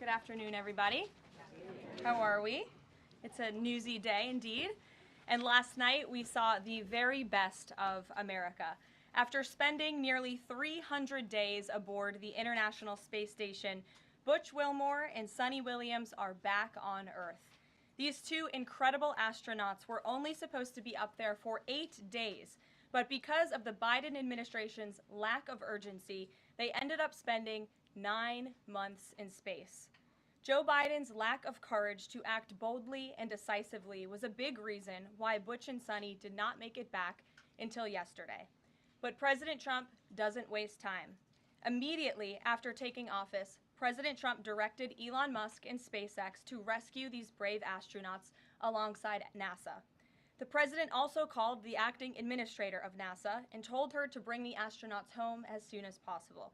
Good afternoon, everybody. How are we? It's a newsy day indeed. And last night we saw the very best of America. After spending nearly 300 days aboard the International Space Station, Butch Wilmore and Suni Williams are back on Earth. These two incredible astronauts were only supposed to be up there for 8 days, but because of the Biden administration's lack of urgency, they ended up spending 9 months in space. Joe Biden's lack of courage to act boldly and decisively was a big reason why Butch and Suni did not make it back until yesterday. But President Trump doesn't waste time. Immediately after taking office, President Trump directed Elon Musk and SpaceX to rescue these brave astronauts alongside NASA. The president also called the acting administrator of NASA and told her to bring the astronauts home as soon as possible.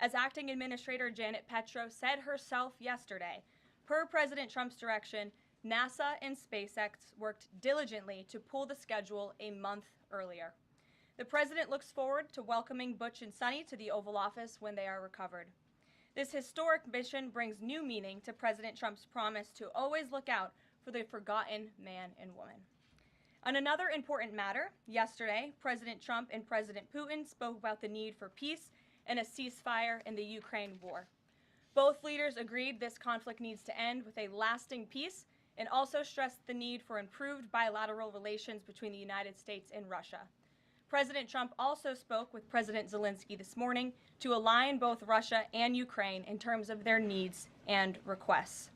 As acting administrator Janet Petro said herself yesterday, per President Trump's direction, NASA and SpaceX worked diligently to pull the schedule a month earlier. The president looks forward to welcoming Butch and Suni to the Oval Office when they are recovered. This historic mission brings new meaning to President Trump's promise to always look out for the forgotten man and woman. On another important matter, yesterday, President Trump and President Putin spoke about the need for peace and a ceasefire in the Ukraine war. Both leaders agreed this conflict needs to end with a lasting peace and also stressed the need for improved bilateral relations between the United States and Russia. President Trump also spoke with President Zelensky this morning to align both Russia and Ukraine in terms of their needs and requests.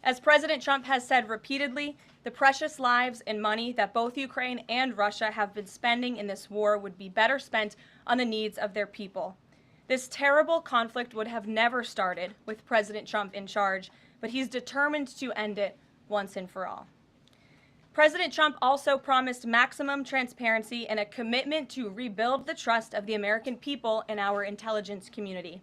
As President Trump has said repeatedly, the precious lives and money that both Ukraine and Russia have been spending in this war would be better spent on the needs of their people. This terrible conflict would have never started with President Trump in charge, but he's determined to end it once and for all. President Trump also promised maximum transparency and a commitment to rebuild the trust of the American people in our intelligence community.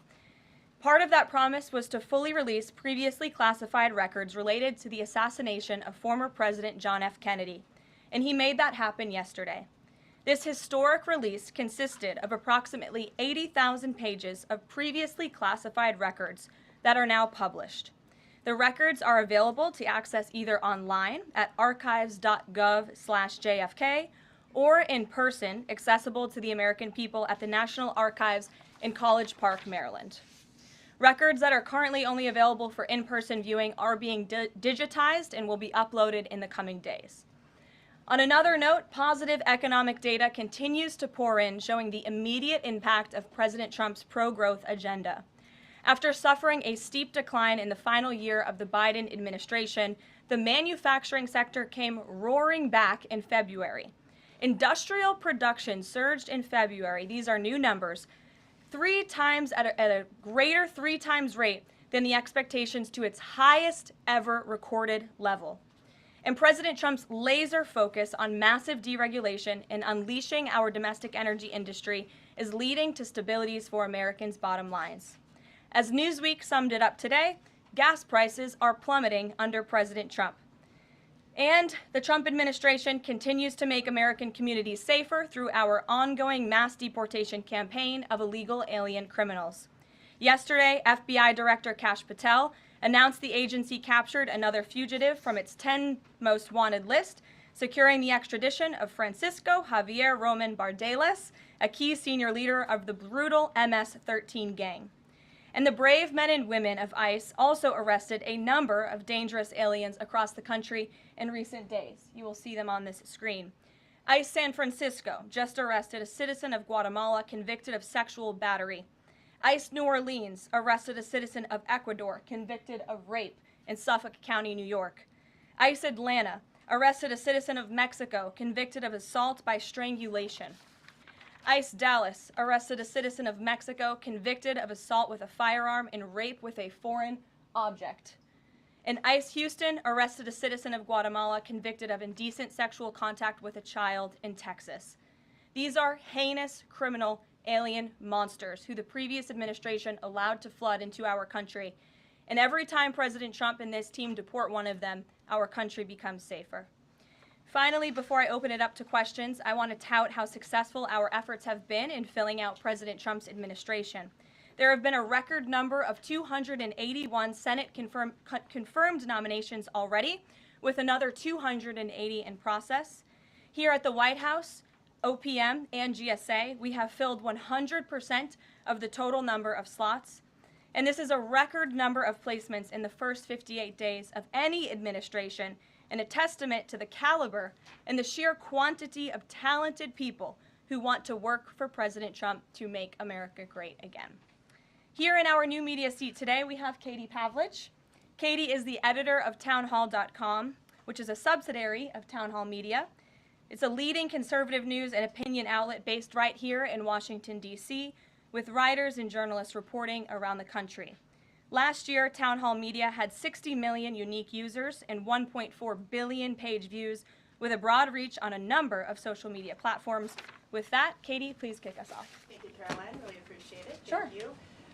Part of that promise was to fully release previously classified records related to the assassination of former President John F. Kennedy, and he made that happen yesterday. This historic release consisted of approximately 80,000 pages of previously classified records that are now published. The records are available to access either online at archives.gov/JFK or in person, accessible to the American people at the National Archives in College Park, Maryland. Records that are currently only available for in-person viewing are being digitized and will be uploaded in the coming days. On another note, positive economic data continues to pour in, showing the immediate impact of President Trump's pro-growth agenda. After suffering a steep decline in the final year of the Biden administration, the manufacturing sector came roaring back in February. Industrial production surged in February, these are new numbers, 3 times at a greater 3 times rate than the expectations to its highest ever recorded level. And President Trump's laser focus on massive deregulation and unleashing our domestic energy industry is leading to stabilities for Americans' bottom lines. As Newsweek summed it up today, gas prices are plummeting under President Trump. And the Trump administration continues to make American communities safer through our ongoing mass deportation campaign of illegal alien criminals. Yesterday, FBI Director Kash Patel announced the agency captured another fugitive from its 10 most wanted list, securing the extradition of Francisco Javier Roman Bardeles, a key senior leader of the brutal MS-13 gang. And the brave men and women of ICE also arrested a number of dangerous aliens across the country in recent days. You will see them on this screen. ICE San Francisco just arrested a citizen of Guatemala convicted of sexual battery. ICE New Orleans arrested a citizen of Ecuador convicted of rape in Suffolk County, New York. ICE Atlanta arrested a citizen of Mexico convicted of assault by strangulation. ICE Dallas arrested a citizen of Mexico convicted of assault with a firearm and rape with a foreign object. And ICE Houston arrested a citizen of Guatemala convicted of indecent sexual contact with a child in Texas. These are heinous criminal alien monsters who the previous administration allowed to flood into our country. And every time President Trump and this team deport one of them, our country becomes safer. Finally, before I open it up to questions, I want to tout how successful our efforts have been in filling out President Trump's administration. There have been a record number of 281 Senate confirmed nominations already, with another 280 in process. Here at the White House, OPM and GSA, we have filled 100% of the total number of slots. And this is a record number of placements in the first 58 days of any administration, and a testament to the caliber and the sheer quantity of talented people who want to work for President Trump to make America great again. Here in our new media seat today, we have Katie Pavlich. Katie is the editor of townhall.com, which is a subsidiary of Town Hall Media. It's a leading conservative news and opinion outlet based right here in Washington, D.C., with writers and journalists reporting around the country. Last year, Town Hall Media had 60 million unique users and 1.4 billion page views, with a broad reach on a number of social media platforms. With that, Katie, please kick us off. Thank you, Caroline. Really appreciate it. Sure. Thank you.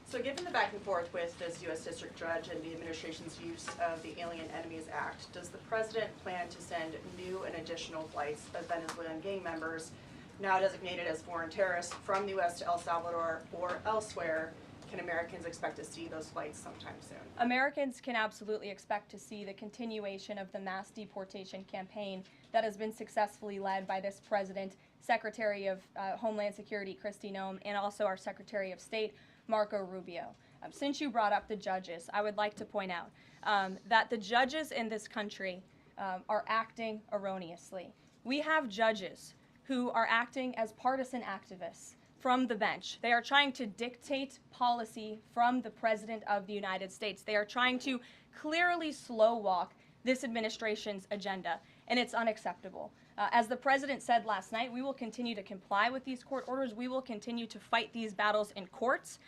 So given the back and forth with this U.S. District Judge and the administration's use of the Alien Enemies Act, does the President plan to send new and additional flights of Venezuelan gang members, now designated as foreign terrorists, from the U.S. to El Salvador or elsewhere? Can Americans expect to see those flights sometime soon? Americans can absolutely expect to see the continuation of the mass deportation campaign that has been successfully led by this president, Secretary of Homeland Security Kristi Noem, and also our Secretary of State, Marco Rubio. Since you brought up the judges, I would like to point out that the judges in this country are acting erroneously. We have judges who are acting as partisan activists from the bench. They are trying to dictate policy from the President of the United States. They are trying to clearly slow walk this administration's agenda, and it's unacceptable. As the President said last night, we will continue to comply with these court orders. We will continue to fight these battles in courts,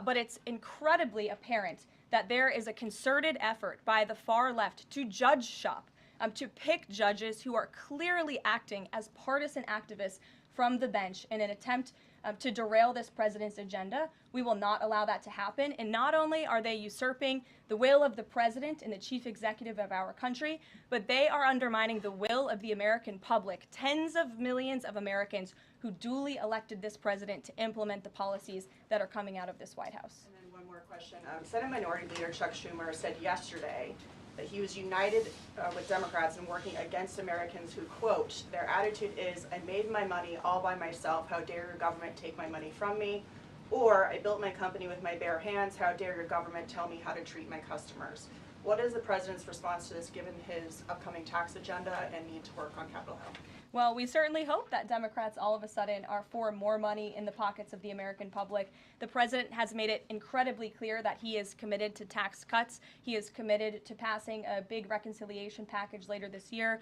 but it's incredibly apparent that there is a concerted effort by the far left to judge shop, to pick judges who are clearly acting as partisan activists from the bench in an attempt to derail this president's agenda. We will not allow that to happen. And not only are they usurping the will of the president and the chief executive of our country, but they are undermining the will of the American public, tens of millions of Americans who duly elected this president to implement the policies that are coming out of this White House. And then one more question. Senate Minority Leader Chuck Schumer said yesterday that he was united with Democrats in working against Americans who, quote, their attitude is, I made my money all by myself, how dare your government take my money from me? Or, I built my company with my bare hands, how dare your government tell me how to treat my customers? What is the president's response to this, given his upcoming tax agenda and need to work on Capitol Hill? Well, we certainly hope that Democrats all of a sudden are for more money in the pockets of the American public. The president has made it incredibly clear that he is committed to tax cuts. He is committed to passing a big reconciliation package later this year,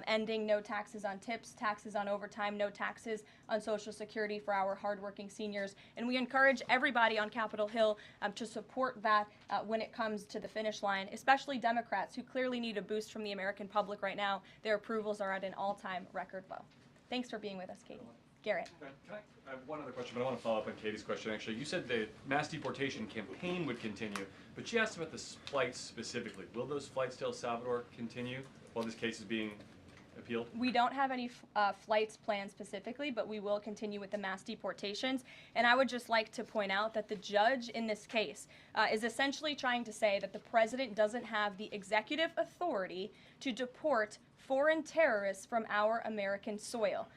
ending no taxes on tips, taxes on overtime, no taxes on Social Security for our hardworking seniors. And we encourage everybody on Capitol Hill to support that when it comes to the finish line, especially Democrats who clearly need a boost from the American public right now. Their approvals are at an all-time record low. Thanks for being with us, Katie. Garrett. I have one other question, but I want to follow up on Katie's question, actually. You said the mass deportation campaign would continue, but she asked about the flights specifically. Will those flights to El Salvador continue while this case is being appealed? We don't have any flights planned specifically, but we will continue with the mass deportations. And I would just like to point out that the judge in this case is essentially trying to say that the president doesn't have the executive authority to deport foreign terrorists from our American soil.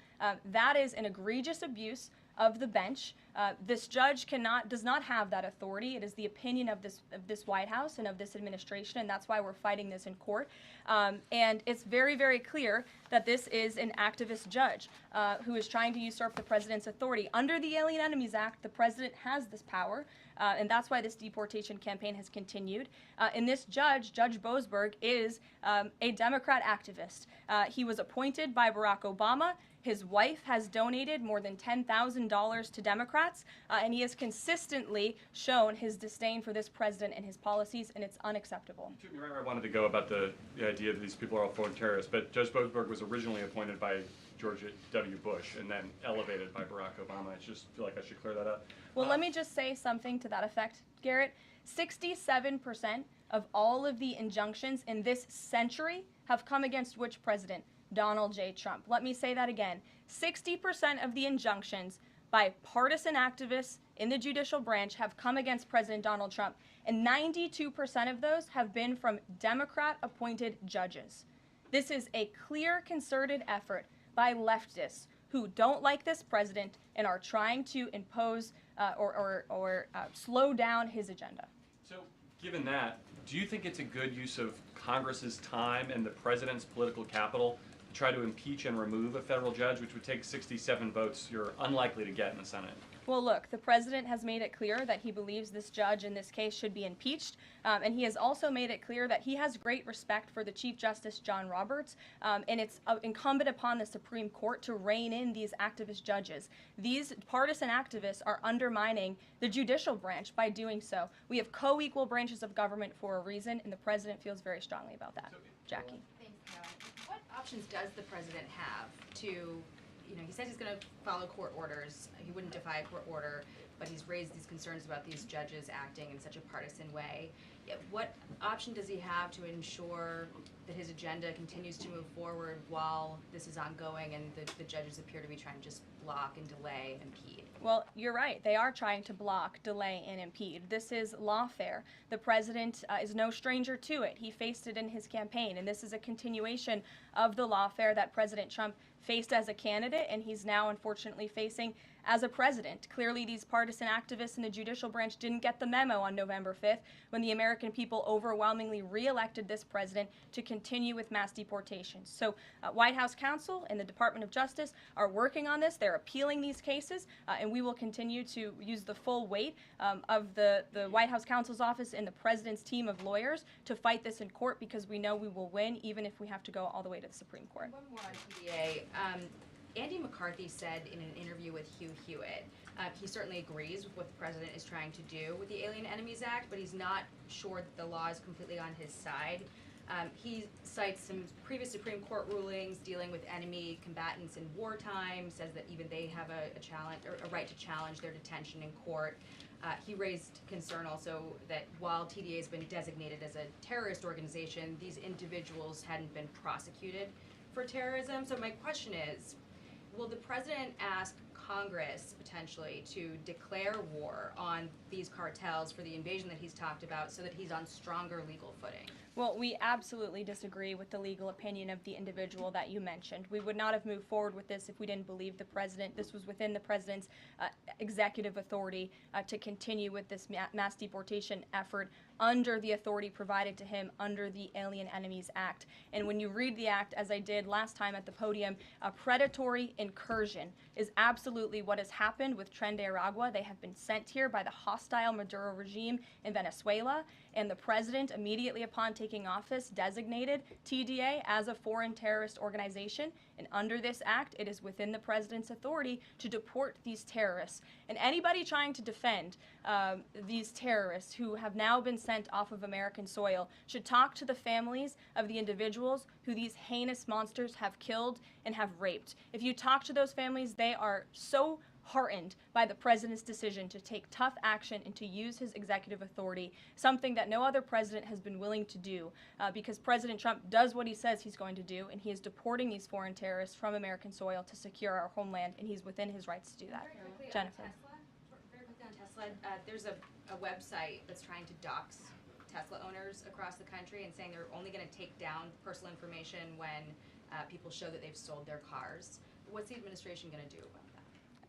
That is an egregious abuse of the bench. This judge does not have that authority. It is the opinion of this White House and of this administration, and that's why we're fighting this in court. And it's very, very clear that this is an activist judge who is trying to usurp the president's authority. Under the Alien Enemies Act, the president has this power, and that's why this deportation campaign has continued. And this judge, Judge Boasberg, is a Democrat activist. He was appointed by Barack Obama. His wife has donated more than $10,000 to Democrats, and he has consistently shown his disdain for this president and his policies, and it's unacceptable. You took me right where I wanted to go about the idea that these people are all foreign terrorists, but Judge Boasberg was originally appointed by George W. Bush and then elevated by Barack Obama. I just feel like I should clear that up. Well, let me just say something to that effect, Garrett. 67% of all of the injunctions in this century have come against which president? Donald J. Trump. Let me say that again. 60% of the injunctions by partisan activists in the judicial branch have come against President Donald Trump, and 92% of those have been from Democrat-appointed judges. This is a clear, concerted effort by leftists who don't like this president and are trying to impose or slow down his agenda. So, given that, do you think it's a good use of Congress's time and the president's political capital to try to impeach and remove a federal judge, which would take 67 votes you're unlikely to get in the Senate? Well, look, the president has made it clear that he believes this judge in this case should be impeached, and he has also made it clear that he has great respect for the Chief Justice John Roberts, and it's incumbent upon the Supreme Court to rein in these activist judges. These partisan activists are undermining the judicial branch by doing so. We have co-equal branches of government for a reason, and the president feels very strongly about that. Jackie. Thanks, Carol. What options does the president have to, he says he's going to follow court orders. He wouldn't defy a court order, but he's raised these concerns about these judges acting in such a partisan way. What option does he have to ensure that his agenda continues to move forward while this is ongoing and the judges appear to be trying to just block and delay and impede? Well, you're right. They are trying to block, delay, and impede. This is lawfare. The president is no stranger to it. He faced it in his campaign, and this is a continuation of the lawfare that President Trump faced as a candidate, and he's now unfortunately facing as a president. Clearly, these partisan activists in the judicial branch didn't get the memo on November 5th when the American people overwhelmingly re-elected this president to continue with mass deportations. So White House counsel and the Department of Justice are working on this. They're appealing these cases, and we will continue to use the full weight of the White House counsel's office and the president's team of lawyers to fight this in court, because we know we will win even if we have to go all the way to the Supreme Court. One more on TDA. Andy McCarthy said in an interview with Hugh Hewitt, he certainly agrees with what the president is trying to do with the Alien Enemies Act, but he's not sure that the law is completely on his side. He cites some previous Supreme Court rulings dealing with enemy combatants in wartime, says that even they have a right to challenge their detention in court. He raised concern also that while TDA has been designated as a terrorist organization, these individuals hadn't been prosecuted for terrorism. So my question is, will the president ask Congress potentially to declare war on these cartels for the invasion that he's talked about so that he's on stronger legal footing? Well, we absolutely disagree with the legal opinion of the individual that you mentioned. We would not have moved forward with this if we didn't believe the president. This was within the president's executive authority to continue with this mass deportation effort under the authority provided to him under the Alien Enemies Act. And when you read the act, as I did last time at the podium, a predatory incursion is absolutely what has happened with Tren de Aragua. They have been sent here by the hostile Maduro regime in Venezuela, and the president, immediately upon taking office, designated TDA as a foreign terrorist organization. And under this act, it is within the president's authority to deport these terrorists. And anybody trying to defend these terrorists who have now been sent off of American soil should talk to the families of the individuals who these heinous monsters have killed and have raped. If you talk to those families, they are so heartened by the president's decision to take tough action and to use his executive authority, something that no other president has been willing to do, because President Trump does what he says he's going to do, and he is deporting these foreign terrorists from American soil to secure our homeland, and he's within his rights to do that. Very quickly Jennifer. on Tesla, very quickly on Tesla, there's a website that's trying to dox Tesla owners across the country and saying they're only going to take down personal information when people show that they've sold their cars. What's the administration going to do about that?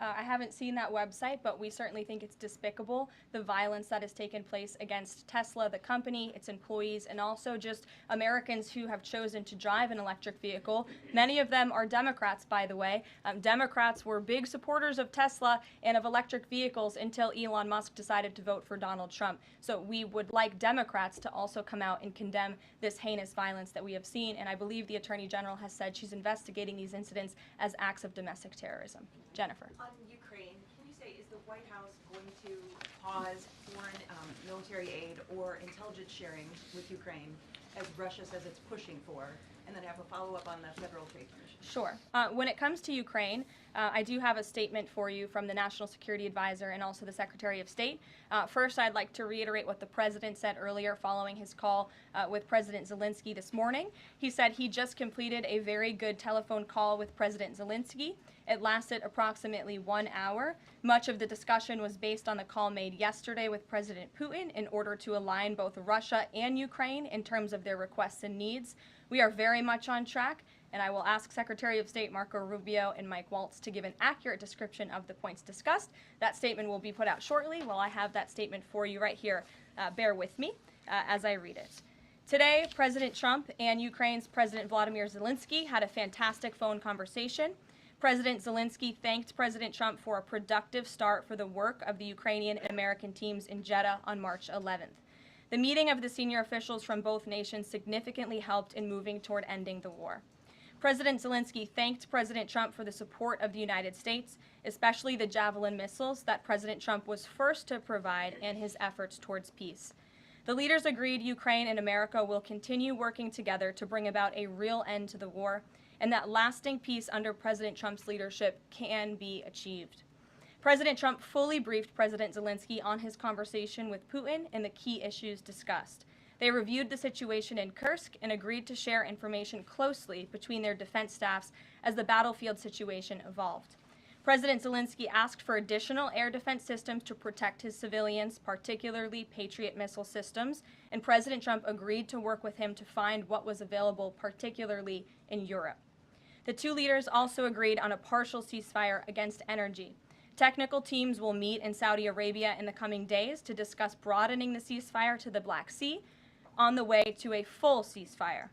I haven't seen that website, but we certainly think it's despicable, the violence that has taken place against Tesla, the company, its employees, and also just Americans who have chosen to drive an electric vehicle. Many of them are Democrats, by the way. Democrats were big supporters of Tesla and of electric vehicles until Elon Musk decided to vote for Donald Trump. So we would like Democrats to also come out and condemn this heinous violence that we have seen, and I believe the Attorney General has said she's investigating these incidents as acts of domestic terrorism. Jennifer. On Ukraine, can you say, is the White House going to pause foreign military aid or intelligence sharing with Ukraine, as Russia says it's pushing for, and then have a follow-up on the Federal Trade Commission? Sure. When it comes to Ukraine, I do have a statement for you from the National Security Advisor and also the Secretary of State. First, I'd like to reiterate what the President said earlier following his call with President Zelensky this morning. He said he just completed a very good telephone call with President Zelensky, It lasted approximately 1 hour. Much of the discussion was based on the call made yesterday with President Putin in order to align both Russia and Ukraine in terms of their requests and needs. We are very much on track, and I will ask Secretary of State Marco Rubio and Mike Waltz to give an accurate description of the points discussed. That statement will be put out shortly. Well, I have that statement for you right here. Bear with me as I read it. Today, President Trump and Ukraine's President Vladimir Zelensky had a fantastic phone conversation. President Zelensky thanked President Trump for a productive start for the work of the Ukrainian and American teams in Jeddah on March 11th. The meeting of the senior officials from both nations significantly helped in moving toward ending the war. President Zelensky thanked President Trump for the support of the United States, especially the Javelin missiles that President Trump was first to provide and his efforts towards peace. The leaders agreed Ukraine and America will continue working together to bring about a real end to the war, and that lasting peace under President Trump's leadership can be achieved. President Trump fully briefed President Zelensky on his conversation with Putin and the key issues discussed. They reviewed the situation in Kursk and agreed to share information closely between their defense staffs as the battlefield situation evolved. President Zelensky asked for additional air defense systems to protect his civilians, particularly Patriot missile systems, and President Trump agreed to work with him to find what was available, particularly in Europe. The two leaders also agreed on a partial ceasefire against energy. Technical teams will meet in Saudi Arabia in the coming days to discuss broadening the ceasefire to the Black Sea on the way to a full ceasefire.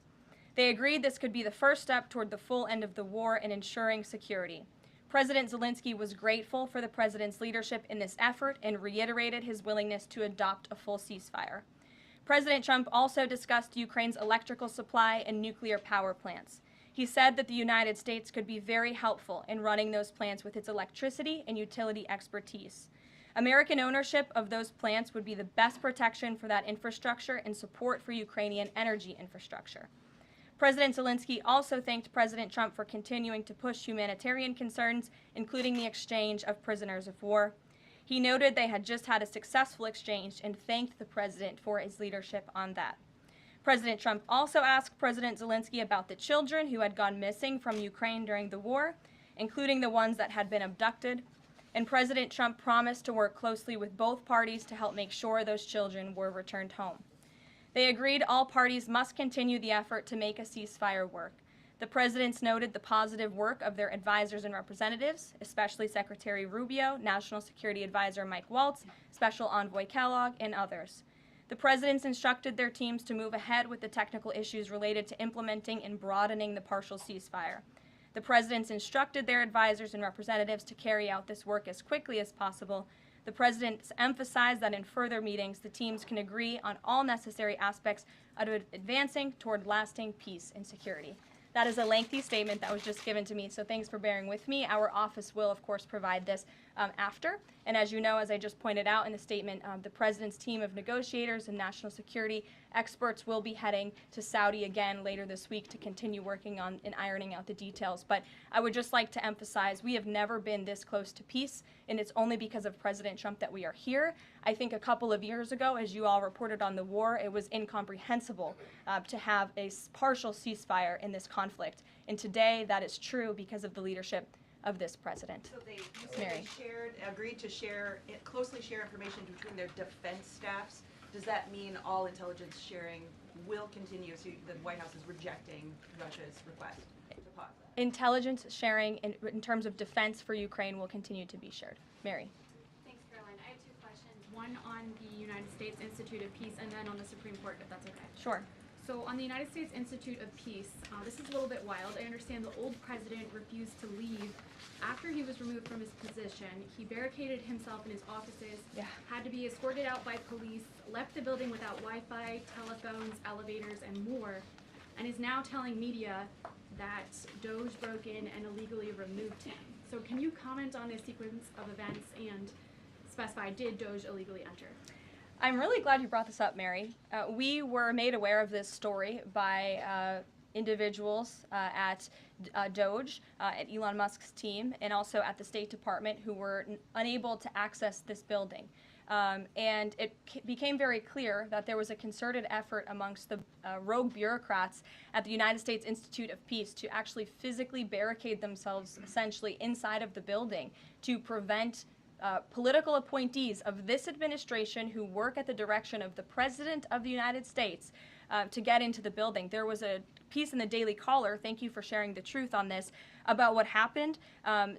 They agreed this could be the first step toward the full end of the war and ensuring security. President Zelensky was grateful for the president's leadership in this effort and reiterated his willingness to adopt a full ceasefire. President Trump also discussed Ukraine's electrical supply and nuclear power plants. He said that the United States could be very helpful in running those plants with its electricity and utility expertise. American ownership of those plants would be the best protection for that infrastructure and support for Ukrainian energy infrastructure. President Zelensky also thanked President Trump for continuing to push humanitarian concerns, including the exchange of prisoners of war. He noted they had just had a successful exchange and thanked the president for his leadership on that. President Trump also asked President Zelensky about the children who had gone missing from Ukraine during the war, including the ones that had been abducted, and President Trump promised to work closely with both parties to help make sure those children were returned home. They agreed all parties must continue the effort to make a ceasefire work. The presidents noted the positive work of their advisors and representatives, especially Secretary Rubio, National Security Advisor Mike Waltz, Special Envoy Kellogg, and others. The presidents instructed their teams to move ahead with the technical issues related to implementing and broadening the partial ceasefire. The presidents instructed their advisors and representatives to carry out this work as quickly as possible. The presidents emphasized that in further meetings, the teams can agree on all necessary aspects of advancing toward lasting peace and security. That is a lengthy statement that was just given to me, so thanks for bearing with me. Our office will, of course, provide this after. And as you know, as I just pointed out in the statement, the president's team of negotiators and national security experts will be heading to Saudi again later this week to continue working on and ironing out the details. But I would just like to emphasize we have never been this close to peace, and it's only because of President Trump that we are here. I think a couple of years ago, as you all reported on the war, it was incomprehensible to have a partial ceasefire in this conflict. And today, that is true because of the leadership of this president. So you Mary. agreed to closely share information between their defense staffs. Does that mean all intelligence sharing will continue? So the White House is rejecting Russia's request to pause that? Intelligence sharing in terms of defense for Ukraine will continue to be shared. Mary. Thanks, Caroline. I have two questions. One on the United States Institute of Peace and then on the Supreme Court, if that's okay. Sure. So on the United States Institute of Peace, this is a little bit wild. I understand the old president refused to leave after he was removed from his position. He barricaded himself in his offices, had to be escorted out by police, left the building without Wi-Fi, telephones, elevators, and more, and is now telling media that Doge broke in and illegally removed him. So can you comment on this sequence of events and specify, did Doge illegally enter? I'm really glad you brought this up, Mary. We were made aware of this story by individuals at Doge, at Elon Musk's team, and also at the State Department who were unable to access this building. And it became very clear that there was a concerted effort amongst the rogue bureaucrats at the United States Institute of Peace to actually physically barricade themselves essentially inside of the building to prevent political appointees of this administration who work at the direction of the President of the United States to get into the building. There was a piece in the Daily Caller, thank you for sharing the truth on this, about what happened.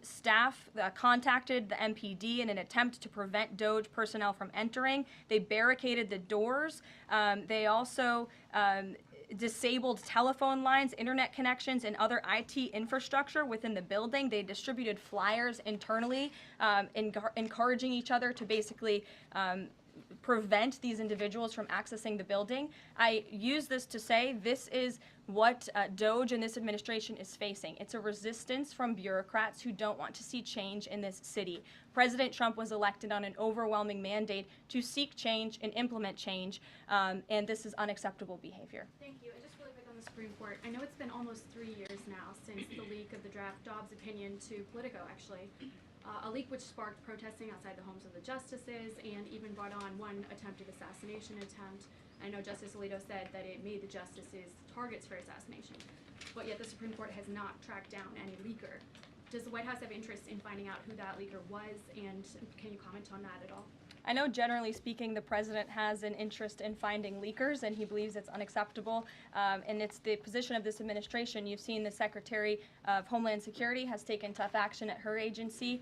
Staff contacted the MPD in an attempt to prevent DOJ personnel from entering. They barricaded the doors. They also disabled telephone lines, internet connections, and other IT infrastructure within the building. They distributed flyers internally, encouraging each other to basically prevent these individuals from accessing the building. I use this to say this is what DOJ and this administration is facing. It's a resistance from bureaucrats who don't want to see change in this city. President Trump was elected on an overwhelming mandate to seek change and implement change, and this is unacceptable behavior. Thank you. And just really quick on the Supreme Court, I know it's been almost 3 years now since the leak of the draft Dobbs opinion to Politico, actually. A leak which sparked protesting outside the homes of the justices and even brought on one attempted assassination attempt. I know Justice Alito said that it made the justices targets for assassination, but yet the Supreme Court has not tracked down any leaker. Does the White House have interest in finding out who that leaker was, and can you comment on that at all? I know generally speaking the president has an interest in finding leakers and he believes it's unacceptable, and it's the position of this administration. You've seen the Secretary of Homeland Security has taken tough action at her agency.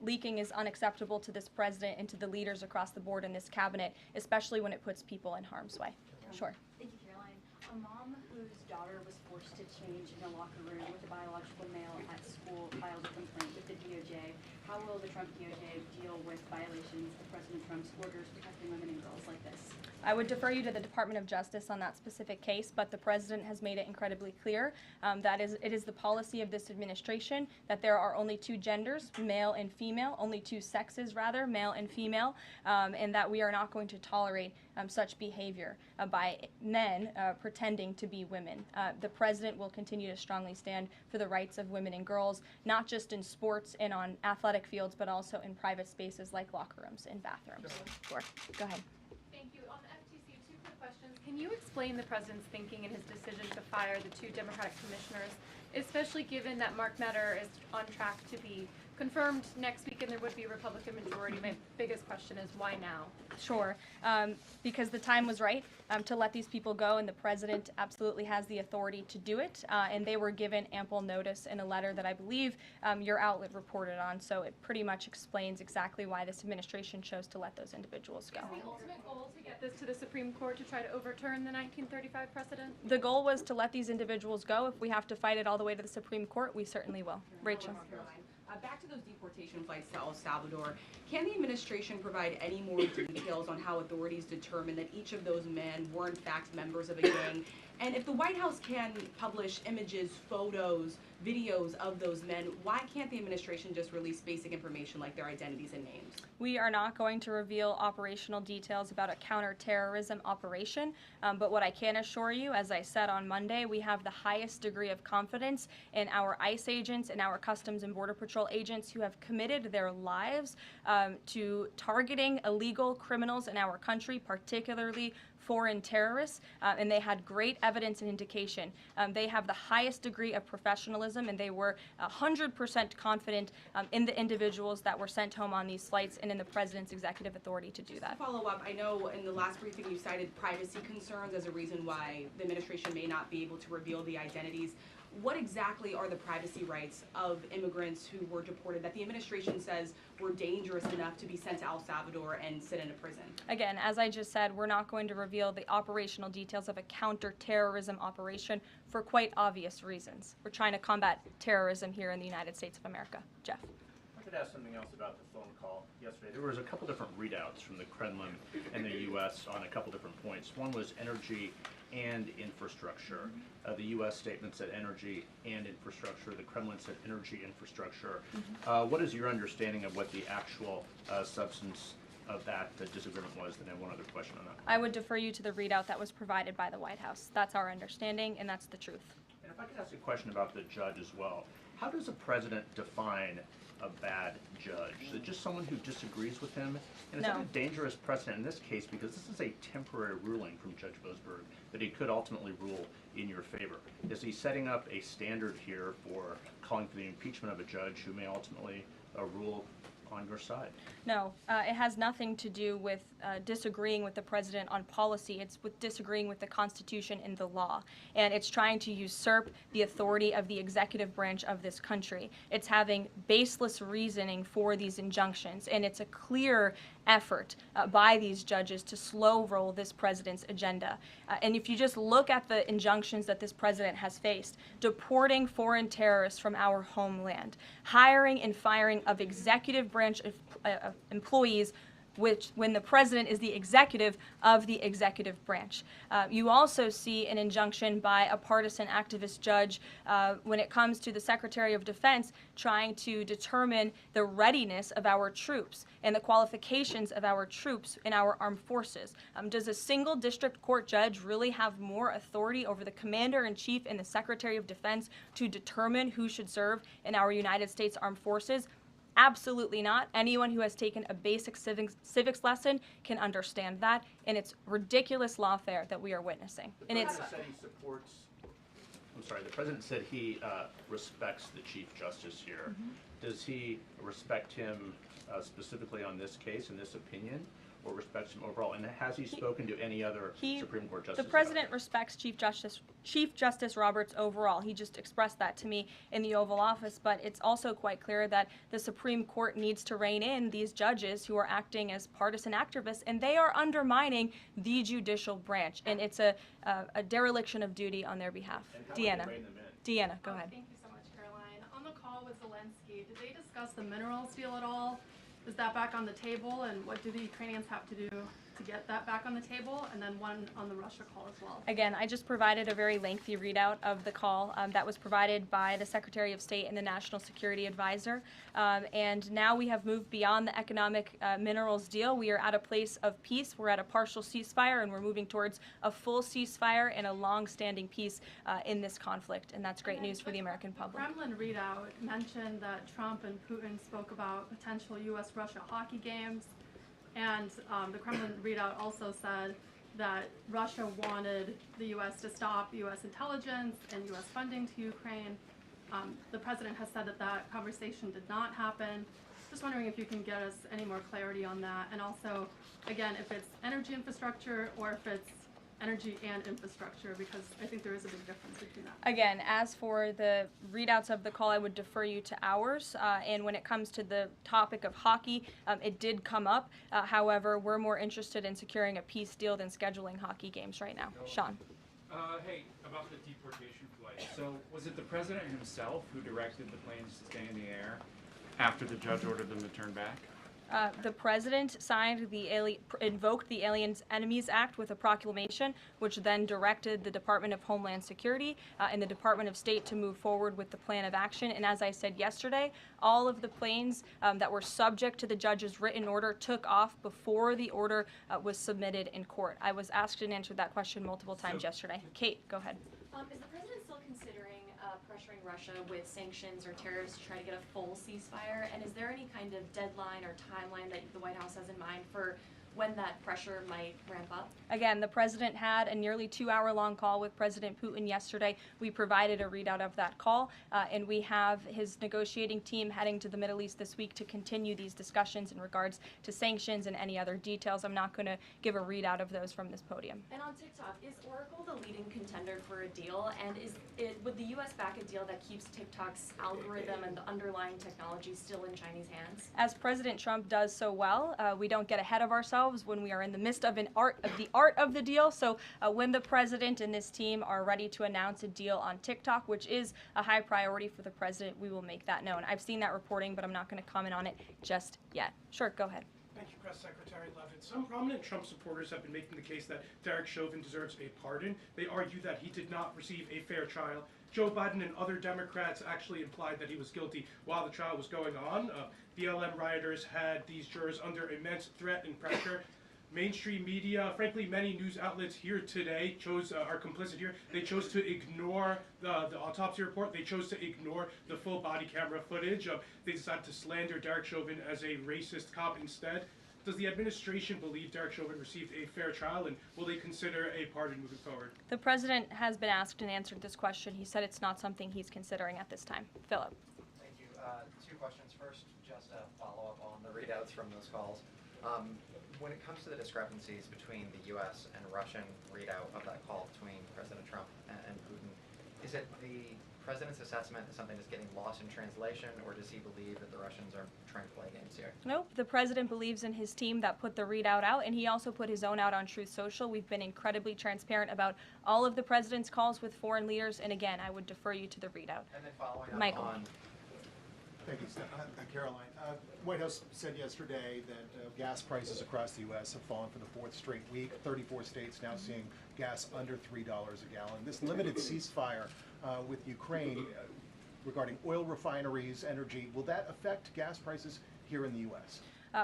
Leaking is unacceptable to this president and to the leaders across the board in this cabinet, especially when it puts people in harm's way. Sure. Thank you, Caroline. A mom whose daughter was forced to change in a locker room with a biological male at school filed a complaint with the DOJ. How will the Trump DOJ deal with violations of President Trump's orders protecting women and girls like this? I would defer you to the Department of Justice on that specific case, but the president has made it incredibly clear that it is the policy of this administration that there are only two genders, male and female, only two sexes rather, male and female, and that we are not going to tolerate such behavior by men pretending to be women. The president will continue to strongly stand for the rights of women and girls, not just in sports and on athletic fields, but also in private spaces like locker rooms and bathrooms. Sure. Go ahead. Thank you. On the FTC, two quick questions. Can you explain the president's thinking in his decision to fire the two Democratic commissioners, especially given that Mark Meadow is on track to be confirmed next week and there would be a Republican majority? My biggest question is why now? Sure, because the time was right to let these people go, and the president absolutely has the authority to do it, and they were given ample notice in a letter that I believe your outlet reported on, so it pretty much explains exactly why this administration chose to let those individuals go. Is the ultimate goal to get this to the Supreme Court to try to overturn the 1935 precedent? The goal was to let these individuals go. If we have to fight it all the way to the Supreme Court, we certainly will. Rachel. Back to those deportation flights to El Salvador, can the administration provide any more details on how authorities determined that each of those men were in fact members of a gang? And if the White House can publish images, photos, videos of those men, why can't the administration just release basic information like their identities and names? We are not going to reveal operational details about a counterterrorism operation, but what I can assure you, as I said on Monday, we have the highest degree of confidence in our ICE agents and our Customs and Border Patrol agents who have committed their lives to targeting illegal criminals in our country, particularly foreign terrorists, and they had great evidence and indication. They have the highest degree of professionalism, and they were 100% confident in the individuals that were sent home on these flights and in the president's executive authority to do that. To follow up, I know in the last briefing you cited privacy concerns as a reason why the administration may not be able to reveal the identities. What exactly are the privacy rights of immigrants who were deported that the administration says were dangerous enough to be sent to El Salvador and sit in a prison? Again, as I just said, we're not going to reveal the operational details of a counterterrorism operation for quite obvious reasons. We're trying to combat terrorism here in the United States of America. Jeff. I could ask something else about the phone call yesterday. There was a couple different readouts from the Kremlin and the U.S. on a couple different points. One was energy and infrastructure. The U.S. statement said energy and infrastructure. The Kremlin said energy infrastructure. What is your understanding of what the actual substance of that disagreement was? Then I have one other question on that. I would defer you to the readout that was provided by the White House. That's our understanding, and that's the truth. And if I could ask a question about the judge as well. How does a president define a bad judge? Is it just someone who disagrees with him? And is No. that a dangerous precedent in this case, because this is a temporary ruling from Judge Boasberg that he could ultimately rule in your favor? Is he setting up a standard here for calling for the impeachment of a judge who may ultimately rule on your side? No, it has nothing to do with disagreeing with the president on policy. It's with disagreeing with the Constitution and the law. And it's trying to usurp the authority of the executive branch of this country. It's having baseless reasoning for these injunctions. And it's a clear effort by these judges to slow roll this president's agenda. And if you just look at the injunctions that this president has faced, deporting foreign terrorists from our homeland, hiring and firing of executive branch employees, which when the president is the executive of the executive branch. You also see an injunction by a partisan activist judge when it comes to the Secretary of Defense trying to determine the readiness of our troops and the qualifications of our troops in our armed forces. Does a single district court judge really have more authority over the Commander-in-Chief and the Secretary of Defense to determine who should serve in our United States Armed Forces? Absolutely not. Anyone who has taken a basic civics lesson can understand that, and it's ridiculous lawfare that we are witnessing. And it's The president said he respects the Chief Justice here. Does he respect him specifically on this case and this opinion, or respects him overall? And has he spoken to any other Supreme Court justices? The president respects Chief Justice Roberts overall. He just expressed that to me in the Oval Office, but it's also quite clear that the Supreme Court needs to rein in these judges who are acting as partisan activists, and they are undermining the judicial branch, and it's a dereliction of duty on their behalf. Deanna, go ahead. Thank you so much, Caroline. On the call with Zelensky, did they discuss the minerals deal at all? Is that back on the table, and what do the Ukrainians have to do to get that back on the table? And then one on the Russia call as well. Again, I just provided a very lengthy readout of the call that was provided by the Secretary of State and the National Security Advisor. And now we have moved beyond the economic minerals deal. We are at a place of peace. We're at a partial ceasefire, and we're moving towards a full ceasefire and a long-standing peace in this conflict. And that's great news for the American public. The Kremlin readout mentioned that Trump and Putin spoke about potential U.S.-Russia hockey games. And the Kremlin readout also said that Russia wanted the U.S. to stop U.S. intelligence and U.S. funding to Ukraine. The president has said that that conversation did not happen. Just wondering if you can get us any more clarity on that. And also, again, if it's energy infrastructure or if it's energy and infrastructure, because I think there is a big difference between that. Again, as for the readouts of the call, I would defer you to ours. And when it comes to the topic of hockey, it did come up. However, we're more interested in securing a peace deal than scheduling hockey games right now. Sean. Hey, about the deportation flight. So was it the president himself who directed the planes to stay in the air after the judge ordered them to turn back? The president invoked the Aliens Enemies Act with a proclamation, which then directed the Department of Homeland Security and the Department of State to move forward with the plan of action. And as I said yesterday, all of the planes that were subject to the judge's written order took off before the order was submitted in court. I was asked and answered that question multiple times yesterday. Kate, go ahead. Is the president still considering pressuring Russia with sanctions or tariffs to try to get a full ceasefire? And is there any kind of deadline or timeline that the White House has in mind for when that pressure might ramp up? Again, the president had a nearly 2-hour-long call with President Putin yesterday. We provided a readout of that call, and we have his negotiating team heading to the Middle East this week to continue these discussions in regards to sanctions and any other details. I'm not going to give a readout of those from this podium. And on TikTok, is Oracle the leading contender for a deal? And would the U.S. back a deal that keeps TikTok's algorithm and the underlying technology still in Chinese hands? As President Trump does so well, we don't get ahead of ourselves when we are in the midst of the art of the deal. So when the president and this team are ready to announce a deal on TikTok, which is a high priority for the president, we will make that known. I've seen that reporting, but I'm not going to comment on it just yet. Sure, go ahead. Thank you, Press Secretary Leavitt. Some prominent Trump supporters have been making the case that Derek Chauvin deserves a pardon. They argue that he did not receive a fair trial. Joe Biden and other Democrats actually implied that he was guilty while the trial was going on. BLM rioters had these jurors under immense threat and pressure. mainstream media, frankly, many news outlets here today are complicit here. They chose to ignore the autopsy report. They chose to ignore the full body camera footage. They decided to slander Derek Chauvin as a racist cop instead. Does the administration believe Derek Chauvin received a fair trial, and will they consider a pardon moving forward? The president has been asked and answered this question. He said it's not something he's considering at this time. Philip. Thank you. Two questions. First, just a follow-up on the readouts from those calls. When it comes to the discrepancies between the U.S. and Russian readout of that call between President Trump and Putin, is it the president's assessment that something is getting lost in translation, or does he believe that the Russians are trying to play games here? Nope. The president believes in his team that put the readout out, and he also put his own out on Truth Social. We've been incredibly transparent about all of the president's calls with foreign leaders, and again, I would defer you to the readout. And then following up Michael. on... Thank you, Caroline. White House said yesterday that gas prices across the U.S. have fallen for the fourth straight week. 34 states now seeing gas under $3 a gallon. This limited ceasefire with Ukraine regarding oil refineries, energy, will that affect gas prices here in the U.S.?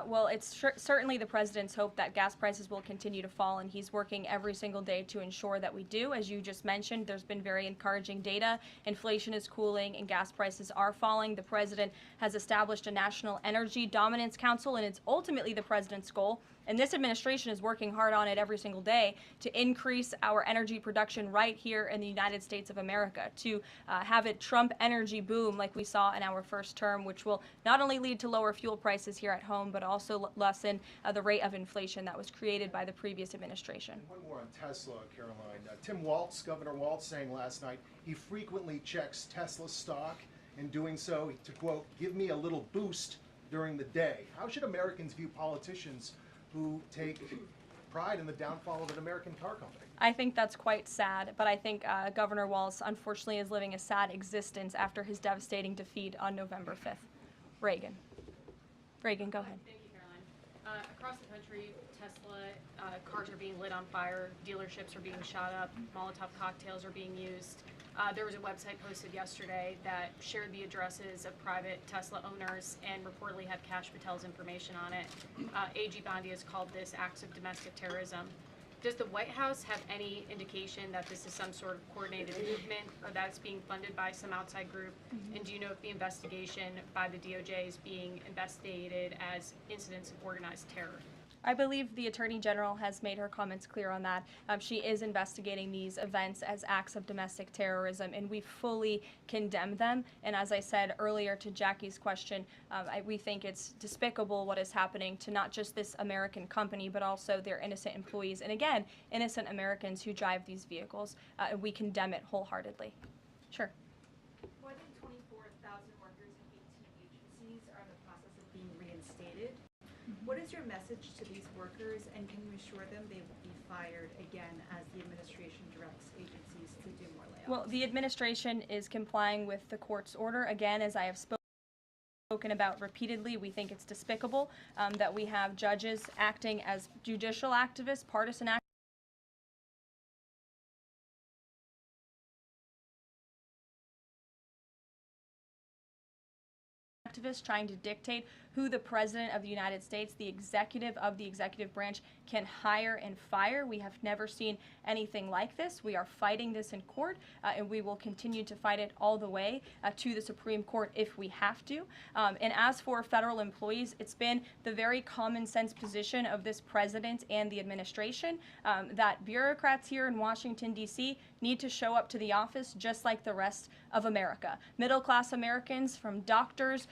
Well, it's certainly the president's hope that gas prices will continue to fall, and he's working every single day to ensure that we do. As you just mentioned, there's been very encouraging data. Inflation is cooling and gas prices are falling. The president has established a National Energy Dominance Council, and it's ultimately the president's goal. And this administration is working hard on it every single day to increase our energy production right here in the United States of America, to have it Trump energy boom like we saw in our first term, which will not only lead to lower fuel prices here at home, but also lessen the rate of inflation that was created by the previous administration. One more on Tesla, Caroline. Tim Waltz, Governor Waltz, saying last night he frequently checks Tesla stock, in doing so to, quote, give me a little boost during the day. How should Americans view politicians who take pride in the downfall of an American car company? I think that's quite sad, but I think Governor Walz unfortunately is living a sad existence after his devastating defeat on November 5th. Reagan, go ahead. Thank you, Caroline. Across the country, Tesla cars are being lit on fire, dealerships are being shot up, Molotov cocktails are being used. There was a website posted yesterday that shared the addresses of private Tesla owners and reportedly had Kash Patel's information on it. AG Bondi has called this acts of domestic terrorism. Does the White House have any indication that this is some sort of coordinated movement or that it's being funded by some outside group? And do you know if the investigation by the DOJ is being investigated as incidents of organized terror? I believe the Attorney General has made her comments clear on that. She is investigating these events as acts of domestic terrorism, and we fully condemn them. And as I said earlier to Jackie's question, we think it's despicable what is happening to not just this American company, but also their innocent employees. And again, innocent Americans who drive these vehicles. And we condemn it wholeheartedly. Sure. More than 24,000 workers in 18 agencies are in the process of being reinstated. What is your message to these workers, and can you assure them they will be fired again as the administration directs agencies to do more layoffs? Well, the administration is complying with the court's order. Again, as I have spoken about repeatedly, we think it's despicable that we have judges acting as judicial activists, partisan activists trying to dictate who the President of the United States, the executive of the executive branch, can hire and fire. We have never seen anything like this. We are fighting this in court, and we will continue to fight it all the way to the Supreme Court if we have to. And as for federal employees, it's been the very common sense position of this president and the administration that bureaucrats here in Washington, D.C. need to show up to the office just like the rest of America. Middle-class Americans, from doctors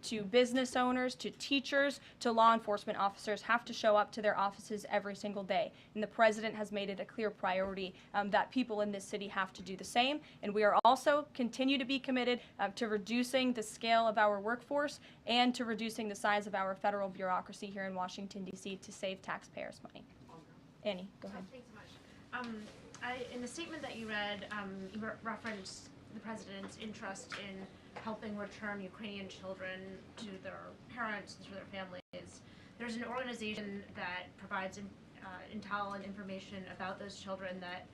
to business owners, to teachers, to law enforcement officers, have to show up to their offices every single day. And the president has made it a clear priority that people in this city have to do the same. And we are also continue to be committed to reducing the scale of our workforce and to reducing the size of our federal bureaucracy here in Washington, D.C. to save taxpayers' money. Annie, go ahead. Thanks so much. In the statement that you read, you referenced the president's interest in helping return Ukrainian children to their parents and to their families. There's an organization that provides intel and information about those children that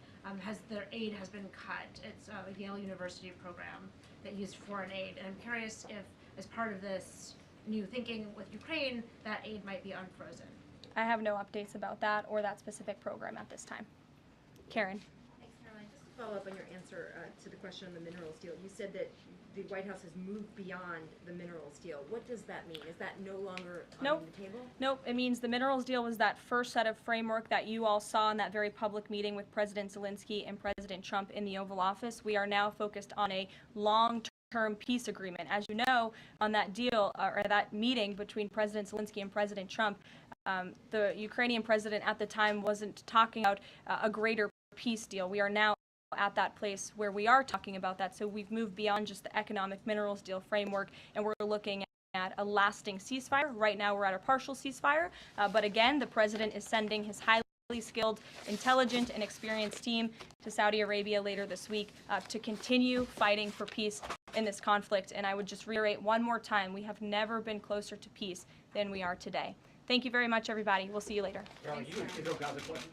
their aid has been cut. It's a Yale University program that used foreign aid. And I'm curious if, as part of this new thinking with Ukraine, that aid might be unfrozen. I have no updates about that or that specific program at this time. Karen. Thanks, Caroline. Just to follow up on your answer to the question on the minerals deal, you said that the White House has moved beyond the minerals deal. What does that mean? Is that no longer on the table? Nope. It means the minerals deal was that first set of framework that you all saw in that very public meeting with President Zelensky and President Trump in the Oval Office. We are now focused on a long-term peace agreement. As you know, on that deal or that meeting between President Zelensky and President Trump, the Ukrainian president at the time wasn't talking about a greater peace deal. We are now at that place where we are talking about that. So we've moved beyond just the economic minerals deal framework, and we're looking at a lasting ceasefire. Right now we're at a partial ceasefire, but again, the president is sending his highly skilled, intelligent, and experienced team to Saudi Arabia later this week to continue fighting for peace in this conflict. And I would just reiterate one more time, we have never been closer to peace than we are today. Thank you very much, everybody. We'll see you later. Carol, you got the question.